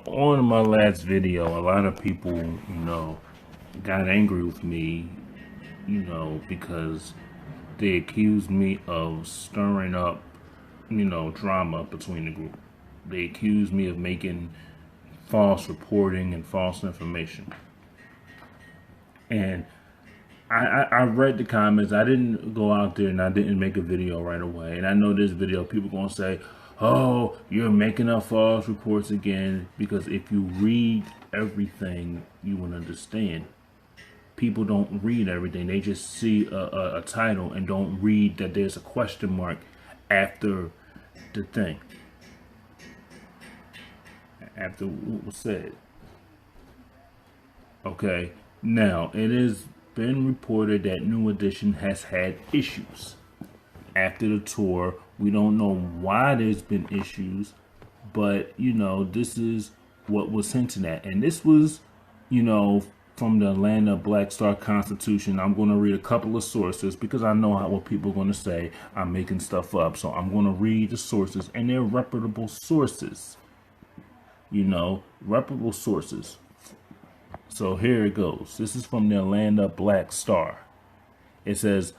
On my last video, a lot of people, got angry with me, because they accused me of stirring up, drama between the group. They accused me of making false reporting and false information. And I read the comments. I didn't go out there and I didn't make a video right away. And I know this video, people gonna say, "Oh, you're making up false reports again." Because if you read everything, you will understand. People don't read everything. They just see a title and don't read that there's a question mark after the thing, after what was said. Okay, now it has been reported that New Edition has had issues after the tour. We don't know why there's been issues, but this is what was hinted at. And this was, from the Atlanta Black Star Constitution. I'm going to read a couple of sources because I know what people are going to say. I'm making stuff up. So I'm going to read the sources, and they're reputable sources. Reputable sources. So here it goes. This is from the Atlanta Black Star. It says,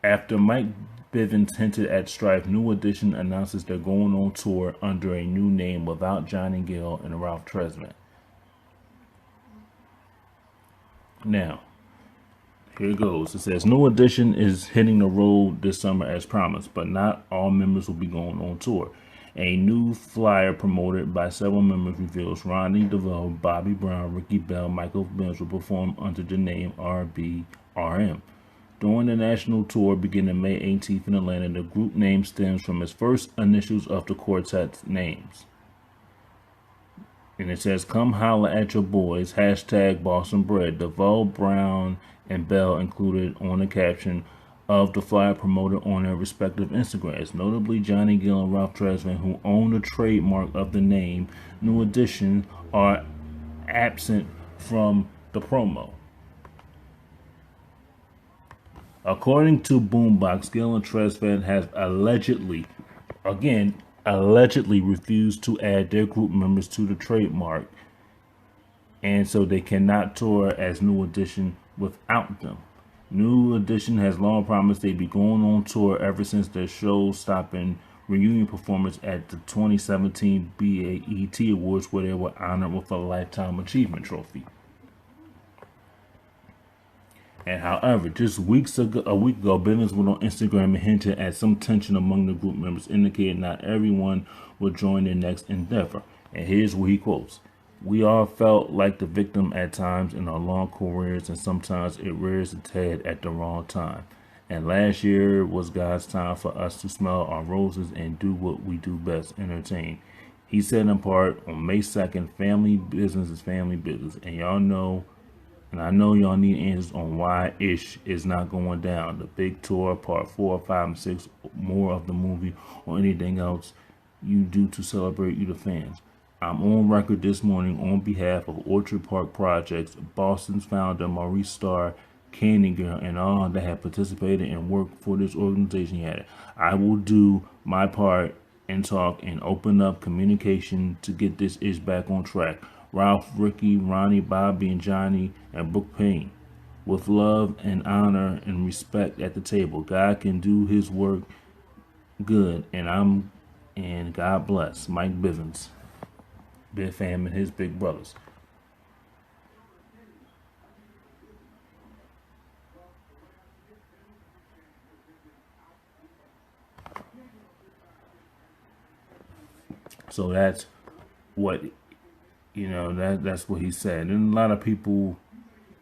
after Mike Bivens hinted at strife, New Edition announces they're going on tour under a new name without Johnny Gill and Ralph Tresvant. Now, here it goes. It says, New Edition is hitting the road this summer as promised, but not all members will be going on tour. A new flyer promoted by several members reveals Ronnie DeVoe, Bobby Brown, Ricky Bell, Michael Benz will perform under the name RBRM. During the national tour beginning May 18th in Atlanta, the group name stems from its first initials of the quartet's names. And it says, come holla at your boys, hashtag Boston Bread. DeVoe, Brown, and Bell included on the caption of the flyer promoted on their respective Instagrams. Notably, Johnny Gill and Ralph Tresvant, who own the trademark of the name New Edition, are absent from the promo. According to Boombox, Gill and Tresvant have allegedly refused to add their group members to the trademark, and so they cannot tour as New Edition without them. New Edition has long promised they'd be going on tour ever since their show-stopping reunion performance at the 2017 BET Awards, where they were honored with a Lifetime Achievement Trophy. And however, just a week ago, Bivens went on Instagram and hinted at some tension among the group members, indicating not everyone will join their next endeavor. And here's what he quotes. We all felt like the victim at times in our long careers, and sometimes it rears its head at the wrong time. And last year was God's time for us to smell our roses and do what we do best, entertain. He said in part on May 2nd, family business is family business. And y'all know, and I know y'all need answers on why Ish is not going down. The big tour, part 4, 5, and 6, more of the movie, or anything else you do to celebrate you, the fans. I'm on record this morning on behalf of Orchard Park Projects, Boston's founder Maurice Starr, Candy Girl, and all that have participated and worked for this organization yet. I will do my part and talk and open up communication to get this ish back on track. Ralph, Ricky, Ronnie, Bobby, and Johnny, and Brooke Payne. With love and honor and respect at the table. God can do his work good, and God bless Mike Bivens. Big Fam and his big brothers. So that's what that's what he said. And a lot of people,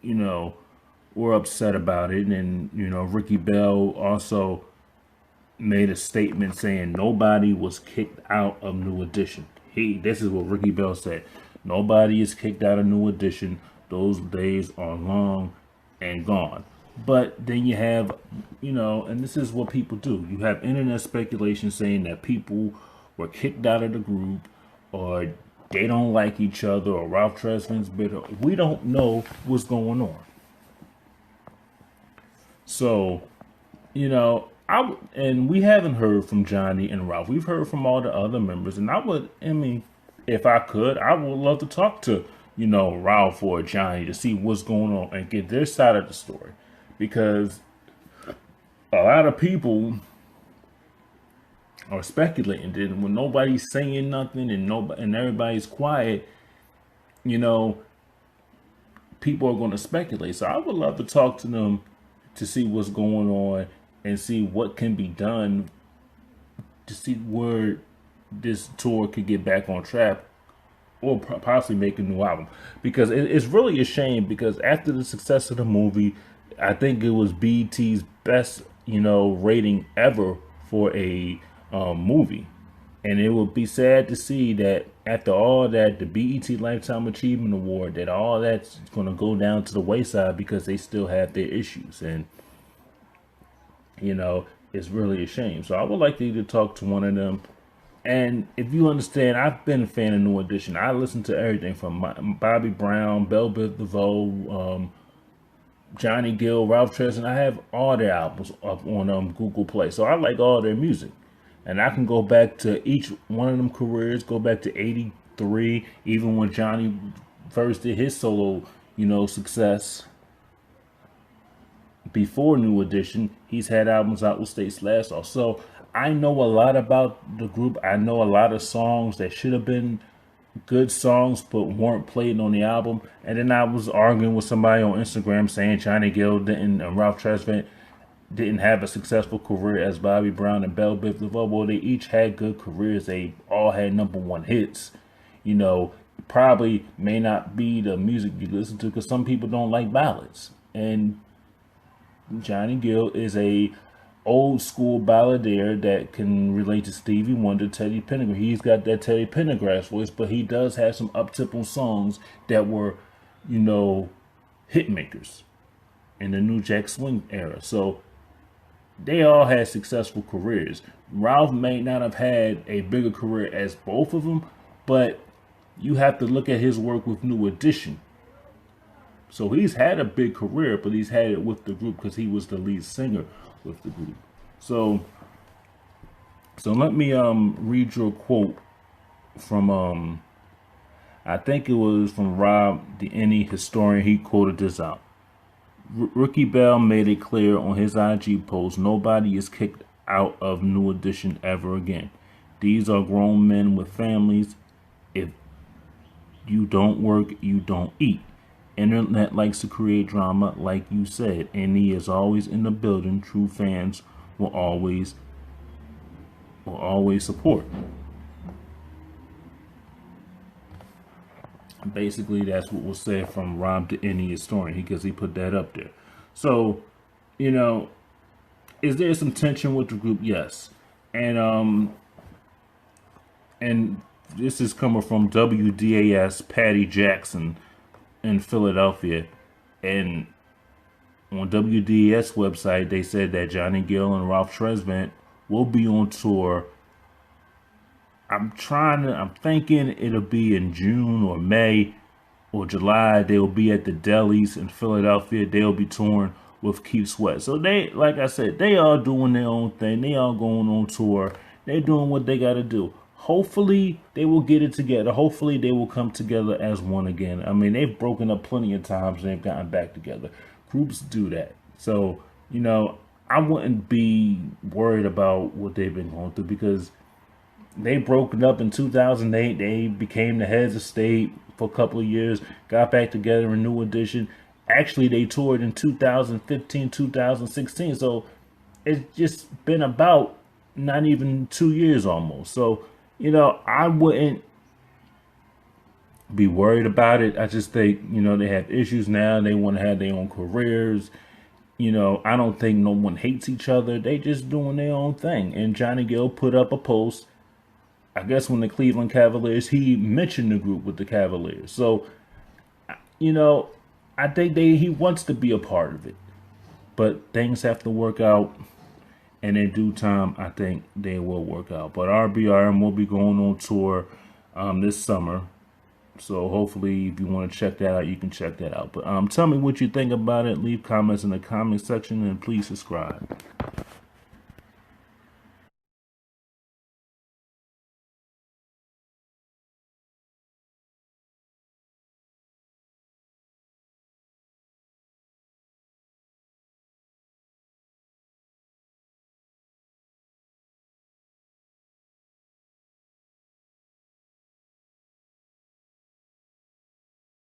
were upset about it. And Ricky Bell also made a statement saying nobody was kicked out of New Edition. This is what Ricky Bell said. Nobody is kicked out of New Edition. Those days are long and gone. But then you have, and this is what people do. You have internet speculation saying that people were kicked out of the group, or they don't like each other, or Ralph Tresvant's bitter. We don't know what's going on. So, And we haven't heard from Johnny and Ralph. We've heard from all the other members, and I mean, if I could, I would love to talk to Ralph or Johnny to see what's going on and get their side of the story, because a lot of people are speculating that when nobody's saying nothing and everybody's quiet, you know, people are going to speculate. So I would love to talk to them to see what's going on and see what can be done to see where this tour could get back on track or possibly make a new album. Because it's really a shame, because after the success of the movie, I think it was BET's best, rating ever for a movie. And it would be sad to see that after all that, the BET Lifetime Achievement Award, that all that's going to go down to the wayside because they still have their issues. And, it's really a shame. So I would like to talk to one of them. And if you understand, I've been a fan of New Edition. I listen to everything from Bobby Brown, Belle Biv DeVoe, Johnny Gill, Ralph Tresvant. I have all their albums up on Google Play. So I like all their music. And I can go back to each one of them careers, go back to 83, even when Johnny first did his solo, success. Before New Edition, he's had albums out with States Last Off. So I know a lot about the group. I know a lot of songs that should have been good songs but weren't played on the album. And then I was arguing with somebody on Instagram saying Johnny Gill didn't and Ralph Tresvant didn't have a successful career as Bobby Brown and Belle Biv DeVoe. Well, they each had good careers. They all had #1 hits. Probably may not be the music you listen to because some people don't like ballads. And Johnny Gill is a old school balladeer that can relate to Stevie Wonder, Teddy Pendergrass. He's got that Teddy Pendergrass voice, but he does have some up-tempo songs that were, hit makers in the New Jack Swing era. So they all had successful careers. Ralph may not have had a bigger career as both of them, but you have to look at his work with New Edition. So he's had a big career, but he's had it with the group because he was the lead singer with the group. So let me read you a quote from I think it was from Rob the Any historian. He quoted this out. Ricky Bell made it clear on his IG post, nobody is kicked out of New Edition ever again. These are grown men with families. If you don't work, you don't eat. Internet likes to create drama, like you said, and he is always in the building. True fans will always support. Basically, that's what was said from Rob the Any historian, because he put that up there. So, is there some tension with the group? Yes, and this is coming from WDAS Patty Jackson in Philadelphia, and on WDAS website they said that Johnny Gill and Ralph Tresvant will be on tour. I'm thinking it'll be in June or May or July. They'll be at the delis in Philadelphia. They'll be touring with Keith Sweat. So they, like I said, they are doing their own thing. They are going on tour. They're doing what they got to do. Hopefully they will get it together. Hopefully they will come together as one again. I mean, they've broken up plenty of times and they've gotten back together. Groups do that. So, I wouldn't be worried about what they've been going through, because they broken up in 2008. They became the heads of state for a couple of years, got back together in New Edition. Actually, they toured in 2015, 2016. So it's just been about not even 2 years almost. So, I wouldn't be worried about it. I just think, they have issues now. They want to have their own careers. I don't think no one hates each other. They just doing their own thing. And Johnny Gill put up a post, I guess when the Cleveland Cavaliers, he mentioned the group with the Cavaliers. So, I think he wants to be a part of it. But things have to work out. And in due time, I think they will work out. But RBRM will be going on tour this summer. So hopefully, if you want to check that out, you can check that out. But tell me what you think about it. Leave comments in the comment section and please subscribe.